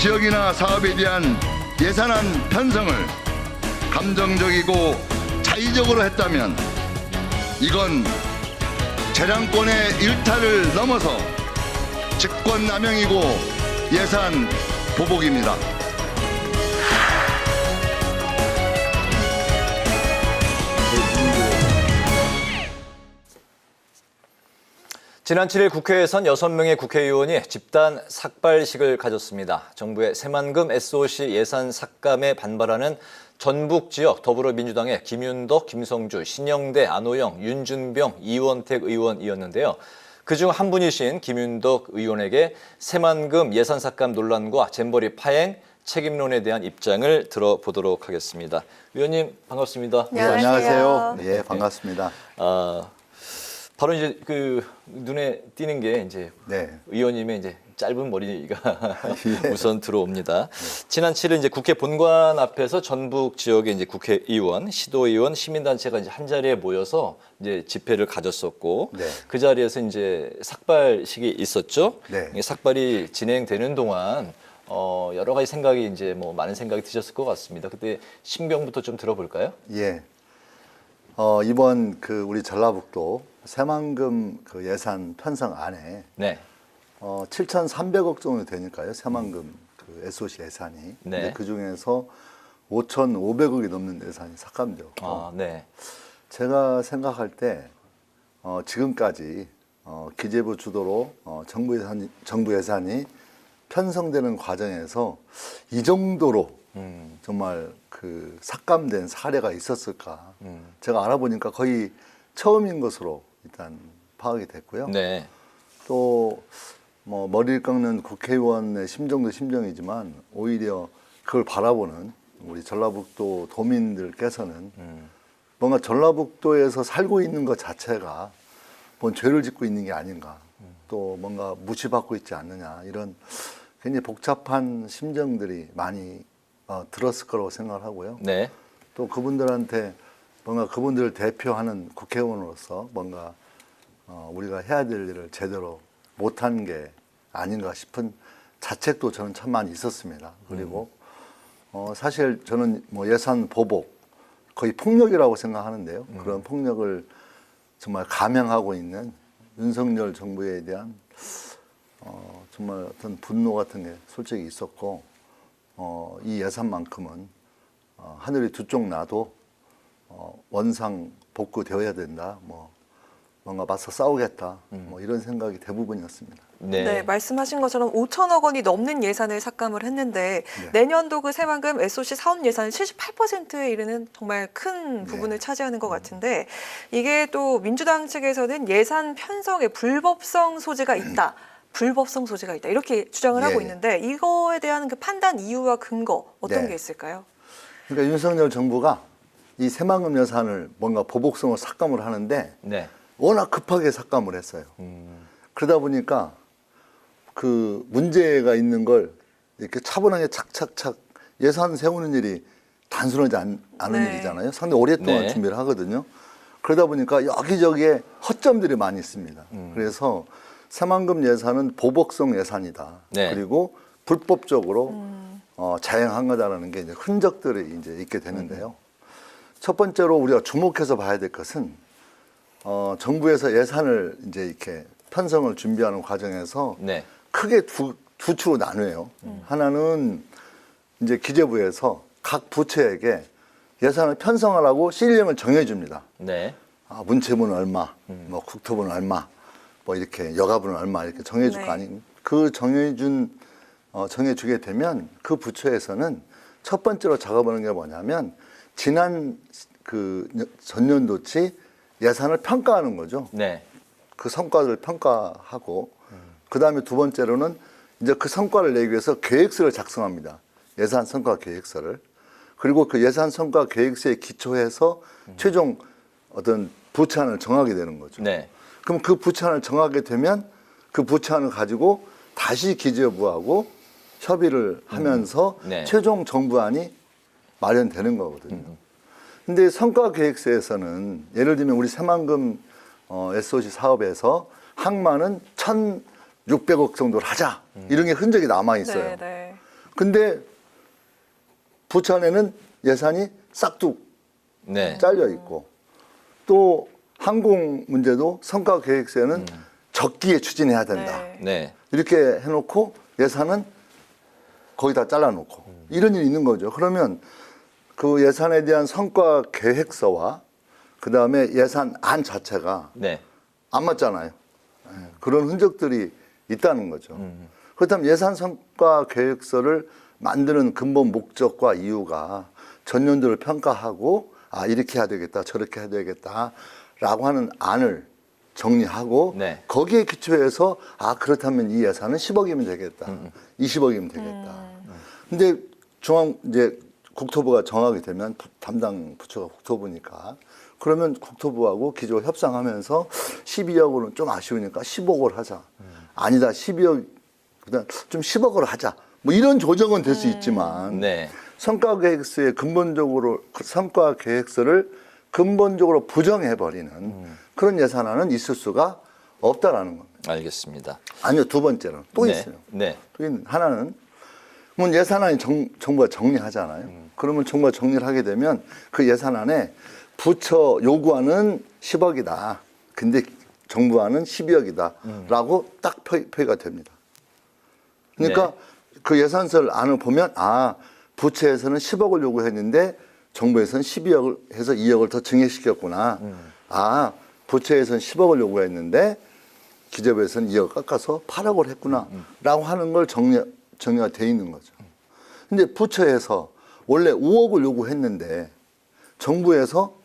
지역이나 사업에 대한 예산안 편성을 감정적이고 자의적으로 했다면 이건 재량권의 일탈을 넘어서 직권남용이고 예산 보복입니다. 지난 7일 국회에선 6명의 국회의원이 집단 삭발식을 가졌습니다. 정부의 새만금 SOC 예산 삭감에 반발하는 전북 지역 더불어민주당의 김윤덕, 김성주, 신영대, 안호영, 윤준병, 이원택 의원이었는데요. 그중 한 분이신 김윤덕 의원에게 새만금 예산 삭감 논란과 잼버리 파행, 책임론에 대한 입장을 들어보도록 하겠습니다. 의원님 반갑습니다. 네, 안녕하세요. 예, 반갑습니다. 바로 이제 그 눈에 띄는 게 이제 네. 의원님의 이제 짧은 머리가 예. 우선 들어옵니다. 지난 7일 이제 국회 본관 앞에서 전북 지역의 이제 국회의원, 시도의원, 시민단체가 이제 한 자리에 모여서 이제 집회를 가졌었고 네. 그 자리에서 이제 삭발식이 있었죠. 네. 이 삭발이 진행되는 동안 여러 가지 생각이 이제 뭐 많은 생각이 드셨을 것 같습니다. 그때 심경부터 좀 들어볼까요? 예. 이번 그 우리 전라북도 새만금 그 예산 편성 안에 네. 7,300억 정도 되니까요. 새만금 그 SOC 예산이. 네. 근데 그 중에서 5,500억이 넘는 예산이 삭감되었고. 네. 제가 생각할 때 지금까지 기재부 주도로 정부 예산이 편성되는 과정에서 이 정도로 정말 그 삭감된 사례가 있었을까? 제가 알아보니까 거의 처음인 것으로 일단 파악이 됐고요. 네. 또 뭐 머리를 깎는 국회의원의 심정도 심정이지만 오히려 그걸 바라보는 우리 전라북도 도민들께서는 뭔가 전라북도에서 살고 있는 것 자체가 뭔 죄를 짓고 있는 게 아닌가, 또 뭔가 무시받고 있지 않느냐, 이런 굉장히 복잡한 심정들이 많이 들었을 거라고 생각을 하고요. 네. 또 그분들한테 뭔가 그분들을 대표하는 국회의원으로서 뭔가 우리가 해야 될 일을 제대로 못한 게 아닌가 싶은 자책도 저는 참 많이 있었습니다. 그리고 사실 저는 뭐 예산 보복, 거의 폭력이라고 생각하는데요. 그런 폭력을 정말 감행하고 있는 윤석열 정부에 대한 정말 어떤 분노 같은 게 솔직히 있었고, 이 예산만큼은 하늘이 두 쪽 나도 원상 복구되어야 된다. 뭔가 맞서 싸우겠다. 뭐 이런 생각이 대부분이었습니다. 네. 네, 말씀하신 것처럼 5천억 원이 넘는 예산을 삭감을 했는데 네. 내년도 그 새만금 SOC 사업 예산의 78%에 이르는 정말 큰 부분을 차지하는 것 같은데 이게 또 민주당 측에서는 예산 편성에 불법성 소지가 있다. 불법성 소지가 있다. 이렇게 주장을 하고 예. 있는데 이거에 대한 그 판단 이유와 근거 어떤 네. 게 있을까요? 그러니까 윤석열 정부가 이 새만금 예산을 뭔가 보복성으로 삭감을 하는데 네. 워낙 급하게 삭감을 했어요. 그러다 보니까 그 문제가 있는 걸 이렇게 차분하게 착착착 예산 세우는 일이 단순하지 않은 네. 일이잖아요. 상당히 오랫동안 네. 준비를 하거든요. 그러다 보니까 여기저기에 허점들이 많이 있습니다. 그래서 새만금 예산은 보복성 예산이다. 네. 그리고 불법적으로 자행한 거다라는 게 이제 흔적들이 이제 있게 되는데요. 첫 번째로 우리가 주목해서 봐야 될 것은 정부에서 예산을 이제 이렇게 편성을 준비하는 과정에서 네. 크게 두 축으로 나뉘어요. 하나는 이제 기재부에서 각 부처에게 예산을 편성하라고 시일령을 정해줍니다. 네. 문체부는 얼마, 뭐 국토부는 얼마, 뭐 이렇게 여가부는 얼마 이렇게 정해줄 네. 거 아니에요. 그 정해주게 되면 그 부처에서는 첫 번째로 작업하는 게 뭐냐면 지난 그 전년도치 예산을 평가하는 거죠. 네. 그 성과를 평가하고 그 다음에 두 번째로는 이제 그 성과를 내기 위해서 계획서를 작성합니다. 예산 성과 계획서를. 그리고 그 예산 성과 계획서에 기초해서 최종 어떤 부처안을 정하게 되는 거죠. 네. 그럼 그 부처안을 정하게 되면 그 부처안을 가지고 다시 기재부하고 협의를 하면서 네. 최종 정부안이 마련되는 거거든요. 근데 성과 계획서에서는 예를 들면 우리 새만금 SOC 사업에서 항만은 1,600억 정도를 하자. 이런 게 흔적이 남아 있어요. 네. 근데 부천에는 예산이 싹둑 네. 잘려 있고 또 항공 문제도 성과 계획서에는 적기에 추진해야 된다. 네. 네. 이렇게 해놓고 예산은 거기다 잘라놓고 이런 일이 있는 거죠. 그러면 그 예산에 대한 성과 계획서와 그 다음에 예산안 자체가 네. 안 맞잖아요. 예, 그런 흔적들이 있다는 거죠. 그렇다면 예산 성과 계획서를 만드는 근본 목적과 이유가 전년도를 평가하고 아 이렇게 해야 되겠다 저렇게 해야 되겠다라고 하는 안을 정리하고 네. 거기에 기초해서 아 그렇다면 이 예산은 10억이면 되겠다 20억이면 되겠다. 근데 이제 국토부가 정하게 되면 담당 부처가 국토부니까 그러면 국토부하고 기조 협상하면서 12억으로는 좀 아쉬우니까 15억을 하자. 아니다 12억 그다음 좀 10억으로 하자. 뭐 이런 조정은 될 수 있지만 네. 성과 계획서의 근본적으로 성과 계획서를 근본적으로 부정해 버리는 그런 예산안은 있을 수가 없다라는 겁니다. 알겠습니다. 아니요 두 번째는 또 네. 있어요. 네. 또 하나는 그러면 예산안이 정부가 정리하잖아요. 그러면 정부가 정리를 하게 되면 그 예산안에 부처 요구안은 10억이다. 근데 정부안은 12억이다. 라고 딱 표기가 됩니다. 그러니까 네. 그 예산서를 안을 보면 아 부처에서는 10억을 요구했는데 정부에서는 12억을 해서 2억을 더 증액시켰구나. 아 부처에서는 10억을 요구했는데 기재부에서는 2억 깎아서 8억을 했구나. 라고 하는 걸 정리가 돼 있는 거죠. 근데 부처에서 원래 5억을 요구했는데 정부에서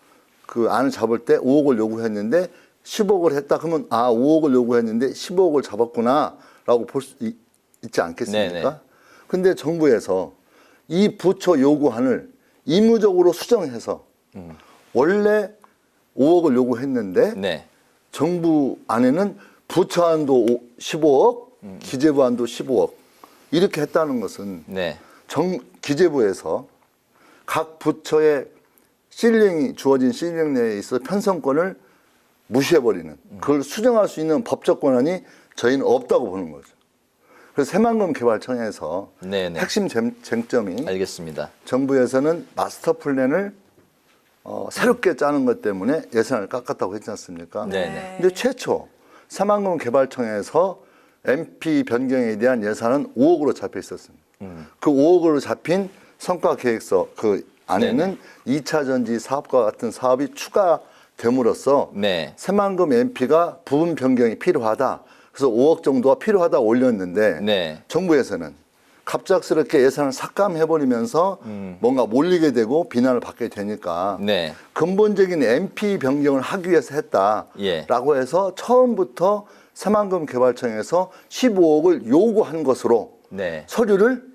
그 안을 잡을 때 5억을 요구했는데 10억을 했다 그러면 아 5억을 요구했는데 15억을 잡았구나 라고 볼 수 있지 않겠습니까? 네네. 근데 정부에서 이 부처 요구안을 의무적으로 수정해서 원래 5억을 요구했는데 네. 정부 안에는 부처안도 15억, 기재부안도 15억 이렇게 했다는 것은 네. 기재부에서 각 부처의 주어진 실링 내에 있어 편성권을 무시해버리는 그걸 수정할 수 있는 법적 권한이 저희는 없다고 보는 거죠. 그래서 새만금 개발청에서 네네. 핵심 쟁점이 알겠습니다. 정부에서는 마스터 플랜을 새롭게 짜는 것 때문에 예산을 깎았다고 했지 않습니까? 네네. 근데 최초 새만금 개발청에서 MP 변경에 대한 예산은 5억으로 잡혀 있었습니다. 그 5억으로 잡힌 성과 계획서 그 안에는 2차 전지 사업과 같은 사업이 추가됨으로써 네. 새만금 MP가 부분 변경이 필요하다. 그래서 5억 정도가 필요하다 올렸는데 네. 정부에서는 갑작스럽게 예산을 삭감해버리면서 뭔가 몰리게 되고 비난을 받게 되니까 네. 근본적인 MP 변경을 하기 위해서 했다라고 예. 해서 처음부터 새만금 개발청에서 15억을 요구한 것으로 네. 서류를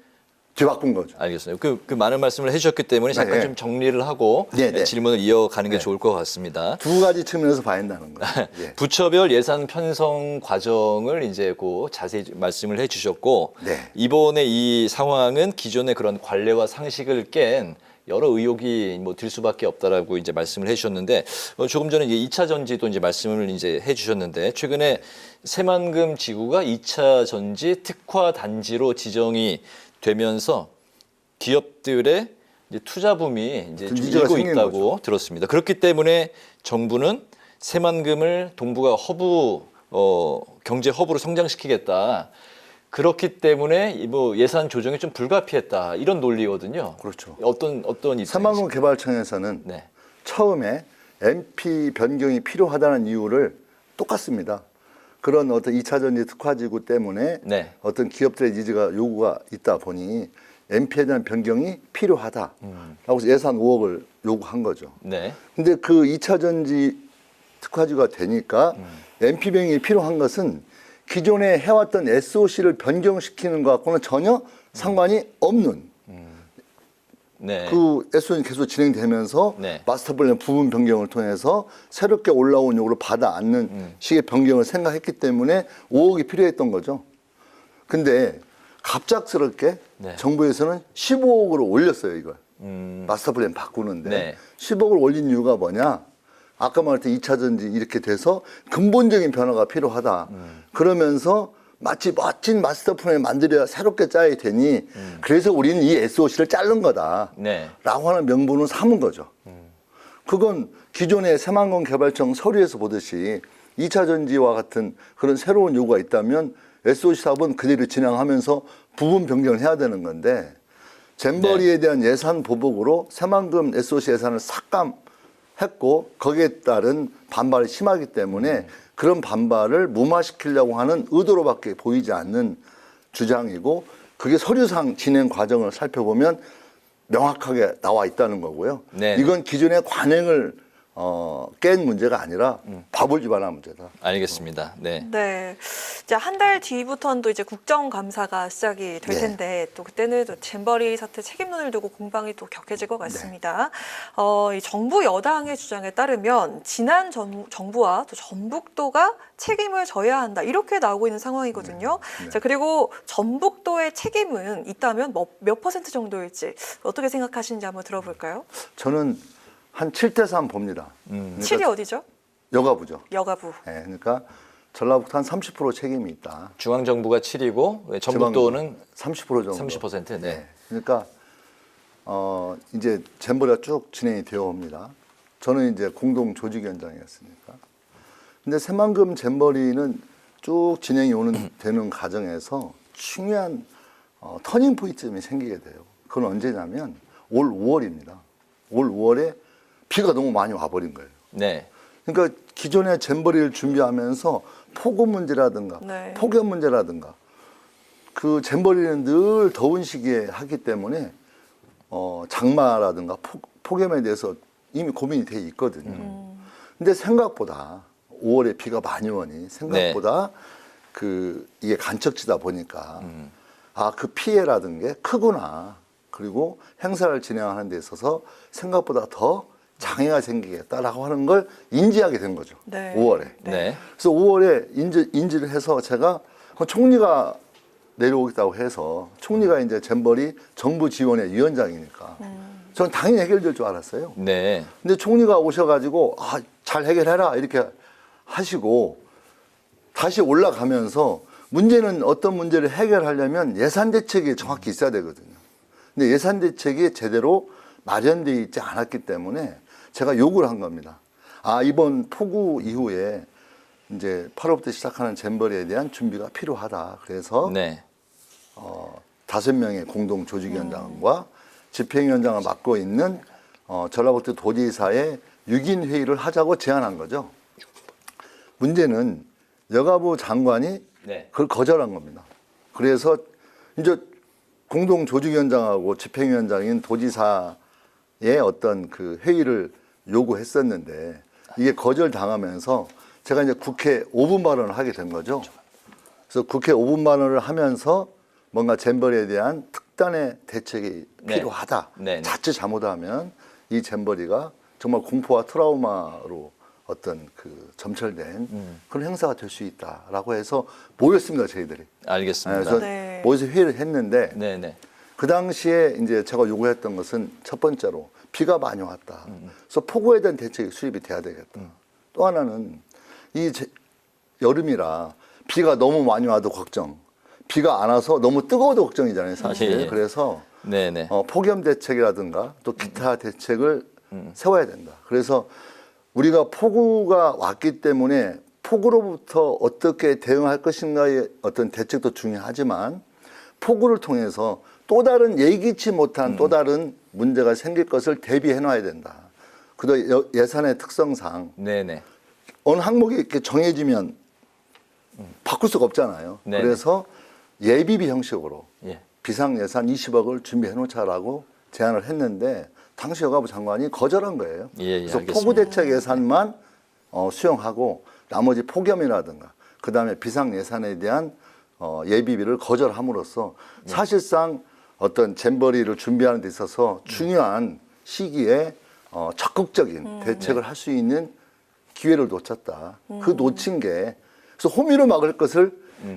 뒤바꾼 거죠. 알겠습니다. 그 많은 말씀을 해주셨기 때문에 잠깐 네. 좀 정리를 하고 네. 질문을 이어가는 게 네. 좋을 것 같습니다. 두 가지 측면에서 봐야 한다는 거예요. 예. 부처별 예산 편성 과정을 이제 자세히 말씀을 해주셨고 네. 이번에 이 상황은 기존의 그런 관례와 상식을 깬 여러 의혹이 들 수밖에 없다라고 이제 말씀을 해주셨는데 조금 전에 이제 2차 전지도 이제 말씀을 이제 해주셨는데 최근에 새만금 지구가 2차 전지 특화 단지로 지정이 되면서 기업들의 이제 투자 붐이 이제 좀 기지가 일고 생긴 있다고 거죠. 들었습니다. 그렇기 때문에 정부는 새만금을 동북아 허브 경제 허브로 성장시키겠다. 그렇기 때문에 뭐 예산 조정이 좀 불가피했다 이런 논리거든요. 그렇죠. 어떤 입장이세요? 새만금 개발청에서는 네. 처음에 MP 변경이 필요하다는 이유를 똑같습니다. 그런 어떤 2차 전지 특화지구 때문에 네. 어떤 기업들의 니즈가 요구가 있다 보니 MP에 대한 변경이 필요하다라고 해서 예산 5억을 요구한 거죠. 네. 근데 그 2차 전지 특화지구가 되니까 MP 변경이 필요한 것은 기존에 해왔던 SOC를 변경시키는 것과는 전혀 상관이 없는 네. 그 SOC는 계속 진행되면서 네. 마스터 플랜 부분 변경을 통해서 새롭게 올라온 요구를 받아 안는 식의 변경을 생각했기 때문에 5억이 필요했던 거죠. 근데 갑작스럽게 네. 정부에서는 15억으로 올렸어요, 이걸. 마스터 플랜 바꾸는데. 네. 10억을 올린 이유가 뭐냐? 아까 말했던 2차 전지 이렇게 돼서 근본적인 변화가 필요하다. 그러면서 마치 멋진 마스터 플랜을 만들어야 새롭게 짜야 되니 그래서 우리는 이 SOC를 자른 거다 네. 라고 하는 명분을 삼은 거죠. 그건 기존의 새만금 개발청 서류에서 보듯이 2차 전지와 같은 그런 새로운 요구가 있다면 SOC 사업은 그대로 진행하면서 부분 변경을 해야 되는 건데 잼버리에 대한 예산 보복으로 새만금 SOC 예산을 삭감했고 거기에 따른 반발이 심하기 때문에 그런 반발을 무마시키려고 하는 의도로밖에 보이지 않는 주장이고 그게 서류상 진행 과정을 살펴보면 명확하게 나와 있다는 거고요. 네. 이건 기존의 관행을 깬 문제가 아니라 바볼 집안한 문제다. 알겠습니다. 네. 네. 이제 한 달 뒤부터는 또 이제 국정감사가 시작이 될 네. 텐데 또 그때는 또 잼버리 사태 책임론을 두고 공방이 또 격해질 것 같습니다. 이 정부 여당의 주장에 따르면 지난 정부와 또 전북도가 책임을 져야 한다 이렇게 나오고 있는 상황이거든요. 네. 자, 그리고 전북도의 책임은 있다면 몇 퍼센트 정도일지 어떻게 생각하시는지 한번 들어볼까요? 저는 한 7대3 봅니다. 그러니까 7이 어디죠? 여가부죠. 여가부. 네, 그러니까 전라북도 한 30% 책임이 있다. 중앙정부가 7이고 전북도는 30% 정도. 30%. 네. 그러니까 이제 잼버리가 쭉 진행이 되어 옵니다. 저는 이제 공동 조직위원장이었으니까. 근데 새만금 잼버리는 쭉 진행이 되는 과정에서 중요한 터닝 포인트점이 생기게 돼요. 그건 언제냐면 올 5월입니다. 올 5월에 비가 너무 많이 와버린 거예요. 네. 그러니까 기존의 잼버리를 준비하면서 폭우 문제라든가 네. 폭염 문제라든가 그 잼버리는 늘 더운 시기에 하기 때문에 장마라든가 폭염에 대해서 이미 고민이 돼 있거든요. 근데 생각보다 5월에 비가 많이 오니 생각보다 이게 간척지다 보니까 그 피해라든 게 크구나. 그리고 행사를 진행하는 데 있어서 생각보다 더 장애가 생기겠다라고 하는 걸 인지하게 된 거죠. 네. 5월에. 네. 그래서 5월에 인지를 해서 제가 총리가 내려오겠다고 해서 총리가 이제 잼버리 정부 지원의 위원장이니까 저는 당연히 해결될 줄 알았어요. 네. 근데 총리가 오셔가지고 잘 해결해라 이렇게 하시고 다시 올라가면서 문제는 어떤 문제를 해결하려면 예산 대책이 정확히 있어야 되거든요. 근데 예산 대책이 제대로 마련되어 있지 않았기 때문에 제가 요구를 한 겁니다. 이번 폭우 이후에 이제 8월부터 시작하는 잼버리에 대한 준비가 필요하다. 그래서 네. 5명의 공동 조직위원장과 집행위원장을 맡고 있는 전라북도 도지사의 6인 회의를 하자고 제안한 거죠. 문제는 여가부 장관이 네. 그걸 거절한 겁니다. 그래서 이제 공동 조직위원장하고 집행위원장인 도지사의 어떤 그 회의를 요구했었는데 이게 거절당하면서 제가 이제 국회 5분 발언을 하게 된 거죠. 그래서 국회 5분 발언을 하면서 뭔가 잼버리에 대한 특단의 대책이 네. 필요하다. 네. 자칫 잘못하면 이 잼버리가 정말 공포와 트라우마로 어떤 그 점철된 그런 행사가 될 수 있다라고 해서 모였습니다, 저희들이. 알겠습니다. 그래서 네. 모여서 회의를 했는데 네, 네. 그 당시에 이제 제가 요구했던 것은 첫 번째로 비가 많이 왔다. 그래서 폭우에 대한 대책이 수립이 돼야 되겠다. 또 하나는 여름이라 비가 너무 많이 와도 걱정. 비가 안 와서 너무 뜨거워도 걱정이잖아요, 사실. 예, 예. 그래서 네, 네. 폭염 대책이라든가 또 기타 대책을 세워야 된다. 그래서 우리가 폭우가 왔기 때문에 폭우로부터 어떻게 대응할 것인가의 어떤 대책도 중요하지만 폭우를 통해서 또 다른 예기치 못한 또 다른 문제가 생길 것을 대비해 놔야 된다. 그도 예산의 특성상 네, 네. 어느 항목이 이렇게 정해지면 바꿀 수가 없잖아요. 네네. 그래서 예비비 형식으로 예. 비상예산 20억을 준비해 놓자라고 제안을 했는데 당시 여가부 장관이 거절한 거예요. 예, 예, 그래서 알겠습니다. 폭우대책 예산만 수용하고 나머지 폭염이라든가 그다음에 비상예산에 대한 예비비를 거절함으로써 사실상 어떤 잼버리를 준비하는 데 있어서 중요한 시기에 적극적인 대책을 할 수 있는 기회를 놓쳤다. 그 놓친 게 그래서 호미로 막을 것을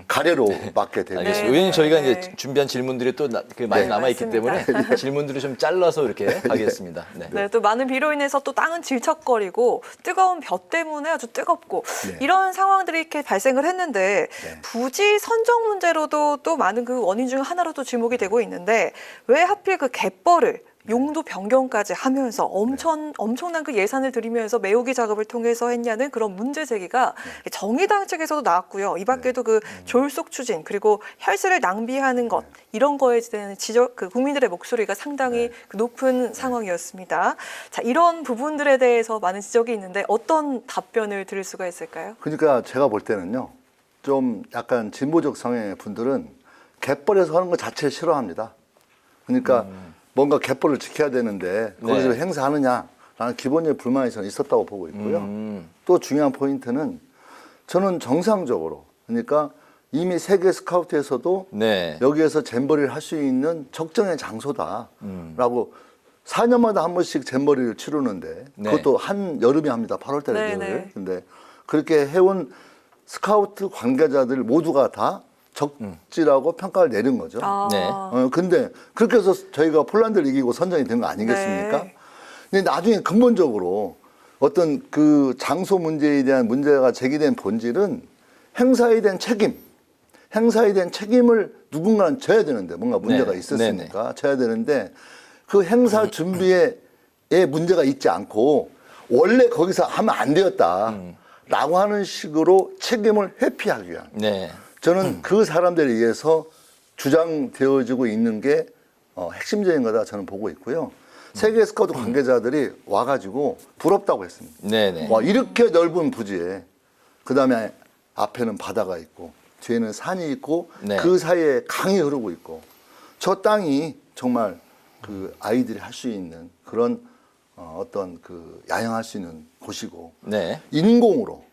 가래로 맡게 되고 알겠습니다. 네, 의원님 저희가 네. 이제 준비한 질문들이 또 많이 네, 남아있기 맞습니다. 때문에 질문들을 좀 잘라서 이렇게 가겠습니다. 네. 네, 또 많은 비로 인해서 또 땅은 질척거리고 뜨거운 볕 때문에 아주 뜨겁고 네. 이런 상황들이 이렇게 발생을 했는데 네. 부지 선정 문제로도 또 많은 그 원인 중 하나로 또 주목이 되고 있는데 왜 하필 그 갯벌을 용도 변경까지 하면서 엄청난 그 예산을 들이면서 매우기 작업을 통해서 했냐는 그런 문제 제기가 정의당 측에서도 나왔고요. 이 밖에도 그 졸속 추진 그리고 혈세를 낭비하는 것 이런 거에 대한 지적, 그 국민들의 목소리가 상당히 그 높은 상황이었습니다. 자, 이런 부분들에 대해서 많은 지적이 있는데 어떤 답변을 들을 수가 있을까요? 그러니까 제가 볼 때는요, 좀 약간 진보적 성향의 분들은 갯벌에서 하는 것 자체를 싫어합니다. 그러니까 뭔가 갯벌을 지켜야 되는데 거기서 네. 행사하느냐라는 기본적인 불만이 저는 있었다고 보고 있고요. 또 중요한 포인트는 저는 정상적으로, 그러니까 이미 세계 스카우트에서도 네. 여기에서 잼버리를 할 수 있는 적정의 장소다라고 4년마다 한 번씩 잼버리를 치르는데 네. 그것도 한 여름에 합니다. 8월 달에 네, 늘. 네. 근데 그렇게 해온 스카우트 관계자들 모두가 다 적지라고 평가를 내린 거죠. 네. 근데 그렇게 해서 저희가 폴란드를 이기고 선정이 된 거 아니겠습니까? 네. 근데 나중에 근본적으로 어떤 그 장소 문제에 대한 문제가 제기된 본질은 행사에 대한 책임, 행사에 대한 책임을 누군가는 져야 되는데 뭔가 문제가 네. 있었으니까 져야 되는데 그 행사 준비에 문제가 있지 않고 원래 거기서 하면 안 되었다라고 하는 식으로 책임을 회피하기 위한 네. 저는 그 사람들에 의해서 주장되어지고 있는 게 핵심적인 거다 저는 보고 있고요. 세계 스카우트 관계자들이 와가지고 부럽다고 했습니다. 네네. 와, 이렇게 넓은 부지에 그다음에 앞에는 바다가 있고 뒤에는 산이 있고 네. 그 사이에 강이 흐르고 있고 저 땅이 정말 그 아이들이 할 수 있는 그런 어떤 그 야영할 수 있는 곳이고 네. 인공으로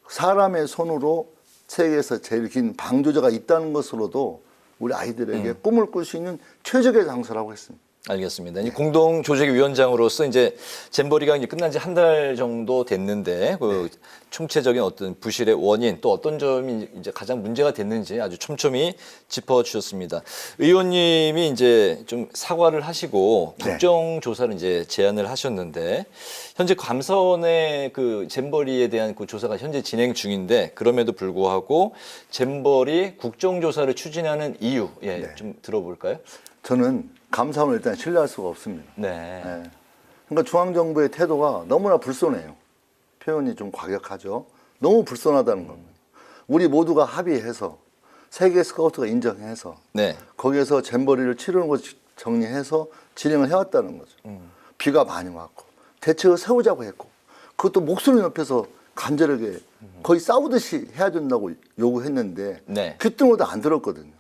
사람의 손으로 세계에서 제일 긴 방조제가 있다는 것으로도 우리 아이들에게 꿈을 꿀 수 있는 최적의 장소라고 했습니다. 알겠습니다. 이제 공동 조직위 위원장으로서 이제 잼버리가 이제 끝난 지 한 달 정도 됐는데 그 총체적인 어떤 부실의 원인 또 어떤 점이 이제 가장 문제가 됐는지 아주 촘촘히 짚어주셨습니다. 의원님이 이제 좀 사과를 하시고 네. 국정조사를 이제 제안을 하셨는데 현재 감사원의 그 잼버리에 대한 그 조사가 현재 진행 중인데 그럼에도 불구하고 잼버리 국정조사를 추진하는 이유 네. 좀 들어볼까요? 저는 감사원을 일단 신뢰할 수가 없습니다. 네. 예. 그러니까 중앙정부의 태도가 너무나 불손해요. 표현이 좀 과격하죠. 너무 불손하다는 겁니다. 우리 모두가 합의해서 세계 스카우트가 인정해서 네. 거기에서 잼버리를 치르는 것 정리해서 진행을 해왔다는 거죠. 비가 많이 왔고 대책을 세우자고 했고 그것도 목소리 높여서 간절하게 거의 싸우듯이 해야 된다고 요구했는데 네. 귀등어도 안 들었거든요.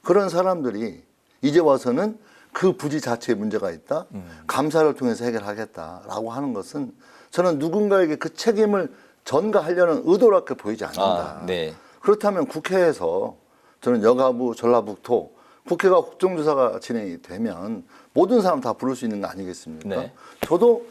그런 사람들이 이제 와서는 그 부지 자체에 문제가 있다. 감사를 통해서 해결하겠다라고 하는 것은 저는 누군가에게 그 책임을 전가하려는 의도밖에 보이지 않는다. 네. 그렇다면 국회에서 저는 여가부, 전라북도 국회가 국정조사가 진행이 되면 모든 사람 다 부를 수 있는 거 아니겠습니까? 네. 저도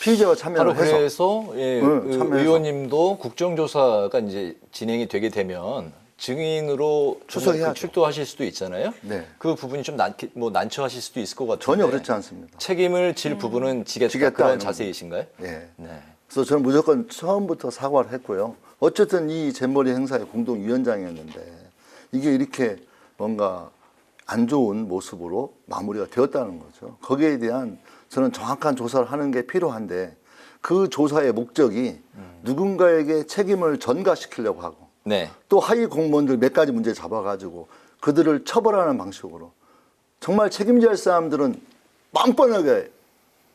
피의자가 바로 참여를 해서 그래서 예, 네, 그 참여해서. 의원님도 국정조사가 이제 진행이 되게 되면 증인으로 출석해야죠. 출두하실 수도 있잖아요. 네. 그 부분이 좀 난처하실 수도 있을 것 같은데 전혀 그렇지 않습니다. 책임을 질 부분은 지겠다 지겠다, 그런 이런 자세이신가요? 예. 네. 그래서 저는 무조건 처음부터 사과를 했고요. 어쨌든 이 잼버리 행사의 공동위원장이었는데 이게 이렇게 뭔가 안 좋은 모습으로 마무리가 되었다는 거죠. 거기에 대한 저는 정확한 조사를 하는 게 필요한데 그 조사의 목적이 누군가에게 책임을 전가시키려고 하고 네. 또 하위 공무원들 몇 가지 문제 잡아가지고 그들을 처벌하는 방식으로 정말 책임져야 할 사람들은 뻔뻔하게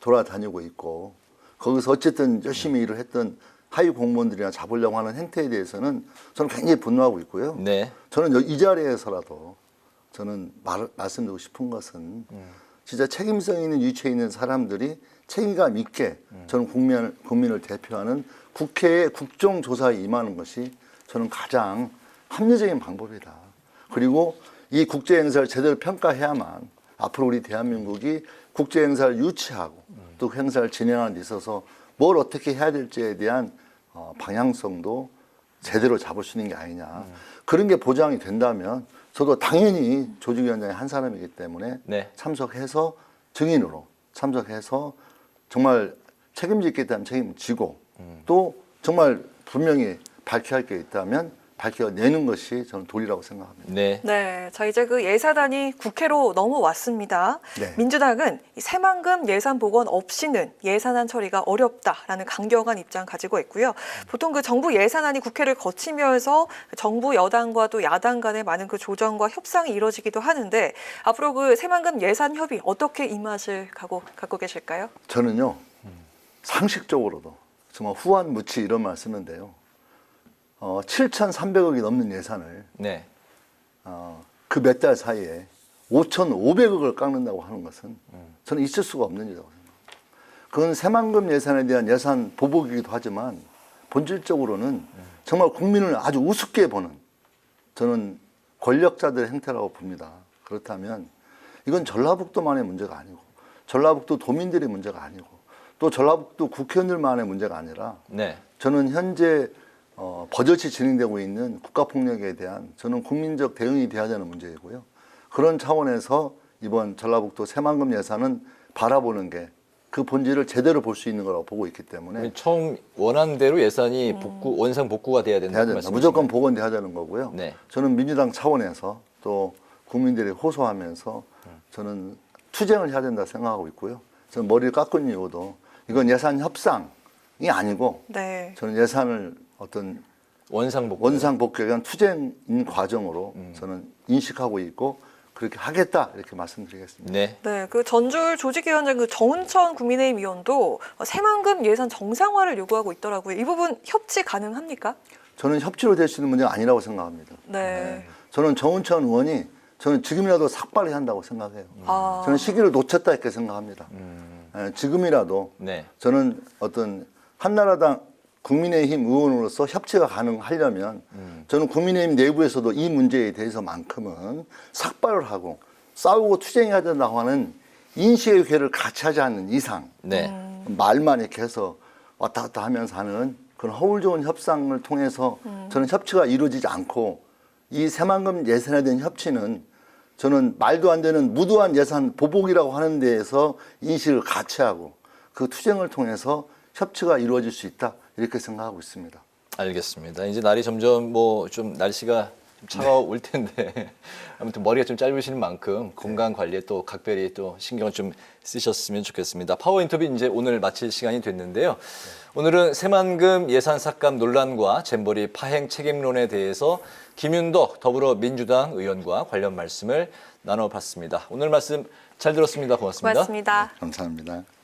돌아다니고 있고 거기서 어쨌든 열심히 일을 했던 하위 공무원들이나 잡으려고 하는 행태에 대해서는 저는 굉장히 분노하고 있고요. 네. 저는 이 자리에서라도 저는 말씀드리고 싶은 것은 진짜 책임성 있는 위치에 있는 사람들이 책임감 있게 저는 국민을 대표하는 국회의 국정조사에 임하는 것이 저는 가장 합리적인 방법이다. 그리고 이 국제행사를 제대로 평가해야만 앞으로 우리 대한민국이 국제행사를 유치하고 또 그 행사를 진행하는 데 있어서 뭘 어떻게 해야 될지에 대한 방향성도 제대로 잡을 수 있는 게 아니냐. 그런 게 보장이 된다면 저도 당연히 조직위원장의 한 사람이기 때문에 네. 참석해서 증인으로 참석해서 정말 책임질 게 있다면 책임지고 또 정말 분명히 밝혀야 할 게 있다면 밝혀내는 것이 저는 도리라고 생각합니다. 네. 네, 자 이제 그 예산안이 국회로 넘어왔습니다. 네. 민주당은 이 새만금 예산 복원 없이는 예산안 처리가 어렵다라는 강경한 입장 가지고 있고요. 보통 그 정부 예산안이 국회를 거치면서 정부 여당과 또 야당 간의 많은 그 조정과 협상이 이루어지기도 하는데 앞으로 그 새만금 예산 협의 어떻게 임하실 갖고 계실까요? 저는요 상식적으로도 정말 후한무치 이런 말 쓰는데요. 7,300억이 넘는 예산을 네. 그 몇 달 사이에 5,500억을 깎는다고 하는 것은 저는 있을 수가 없는 일이라고 생각합니다. 그건 새만금 예산에 대한 예산 보복이기도 하지만 본질적으로는 정말 국민을 아주 우습게 보는 저는 권력자들의 행태라고 봅니다. 그렇다면 이건 전라북도만의 문제가 아니고 전라북도 도민들의 문제가 아니고 또 전라북도 국회의원들만의 문제가 아니라 네. 저는 현재 버젓이 진행되고 있는 국가폭력에 대한 저는 국민적 대응이 돼야 되는 문제이고요. 그런 차원에서 이번 전라북도 새만금 예산은 바라보는 게 그 본질을 제대로 볼 수 있는 거라고 보고 있기 때문에 처음 원한 대로 예산이 원상 복구가 돼야 된다는 말씀이신가요? 무조건 복원돼야 되는 거고요. 네. 저는 민주당 차원에서 또 국민들이 호소하면서 저는 투쟁을 해야 된다 생각하고 있고요. 저는 머리를 깎은 이유도 이건 예산 협상이 아니고 네. 저는 예산을 어떤 원상 복구. 원상 복구에 대한 투쟁인 과정으로 저는 인식하고 있고 그렇게 하겠다 이렇게 말씀드리겠습니다. 네. 네, 그 전주울 조직위원장 그 정은천 국민의힘 의원도 새만금 예산 정상화를 요구하고 있더라고요. 이 부분 협치 가능합니까? 저는 협치로 될 수 있는 문제가 아니라고 생각합니다. 네. 저는 정은천 의원이 저는 지금이라도 삭발해야 한다고 생각해요. 아. 저는 시기를 놓쳤다 이렇게 생각합니다. 지금이라도 네. 저는 어떤 한나라당 국민의힘 의원으로서 협치가 가능하려면 저는 국민의힘 내부에서도 이 문제에 대해서만큼은 삭발을 하고 싸우고 투쟁해야 된다고 하는 인식의 회를 같이 하지 않는 이상 네. 말만 이렇게 해서 왔다 갔다 하면서 하는 그런 허울 좋은 협상을 통해서 저는 협치가 이루어지지 않고 이 새만금 예산에 대한 협치는 저는 말도 안 되는 무도한 예산 보복이라고 하는 데에서 인식을 같이 하고 그 투쟁을 통해서 협치가 이루어질 수 있다 이렇게 생각하고 있습니다. 알겠습니다. 이제 날이 점점 뭐 좀 날씨가 좀 차가울 텐데 아무튼 머리가 좀 짧으시는 만큼 건강 관리에 또 각별히 또 신경을 좀 쓰셨으면 좋겠습니다. 파워 인터뷰 이제 오늘 마칠 시간이 됐는데요. 오늘은 새만금 예산 삭감 논란과 잼버리 파행 책임론에 대해서 김윤덕 더불어민주당 의원과 관련 말씀을 나눠봤습니다. 오늘 말씀 잘 들었습니다. 고맙습니다. 고맙습니다. 감사합니다.